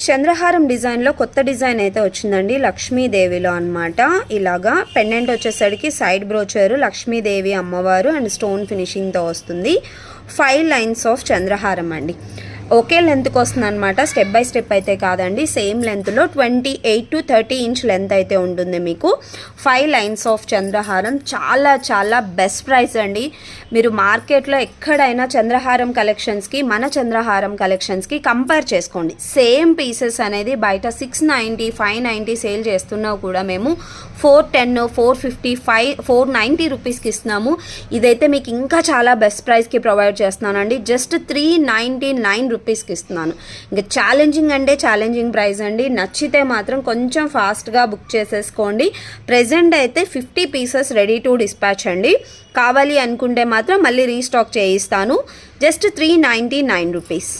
చంద్రహారం డిజైన్లో కొత్త డిజైన్ అయితే వచ్చిందండి, లక్ష్మీదేవిలో అనమాట. ఇలాగా పెండెంట్ వచ్చేసరికి సైడ్ బ్రోచరు లక్ష్మీదేవి అమ్మవారు అండ్ స్టోన్ ఫినిషింగ్తో వస్తుంది. 5 లైన్స్ ఆఫ్ చంద్రహారం అండి. ఒకే లెంత్కి వస్తుంది అనమాట, స్టెప్ బై స్టెప్ అయితే కాదండి. సేమ్ లెంత్లో 28 to 30 ఇంచ్ లెంత్ అయితే ఉంటుంది మీకు. 5 లైన్స్ ఆఫ్ చంద్రహారం చాలా చాలా బెస్ట్ ప్రైస్ అండి. మీరు మార్కెట్లో ఎక్కడైనా చంద్రహారం కలెక్షన్స్కి మన చంద్రహారం కలెక్షన్స్కి కంపేర్ చేసుకోండి. సేమ్ పీసెస్ అనేది బయట 690 590 సేల్ చేస్తున్నా కూడా మేము 410 450 490 రూపీస్కి ఇస్తున్నాము. ఇదైతే మీకు ఇంకా చాలా బెస్ట్ ప్రైస్కి ప్రొవైడ్ చేస్తున్నానండి. జస్ట్ 399 రూపీస్కి ఇస్తున్నాను. ఇంకా ఛాలెంజింగ్ అంటే ఛాలెంజింగ్ ప్రైస్ అండి. నచ్చితే మాత్రం కొంచెం ఫాస్ట్గా బుక్ చేసేసుకోండి. ప్రెజెంట్ అయితే 50 పీసెస్ రెడీ టు డిస్పాచ్ అండి. కావాలి అనుకుంటే మాత్రం మళ్ళీ రీస్టాక్ చేయిస్తాను. Just 399 rupees.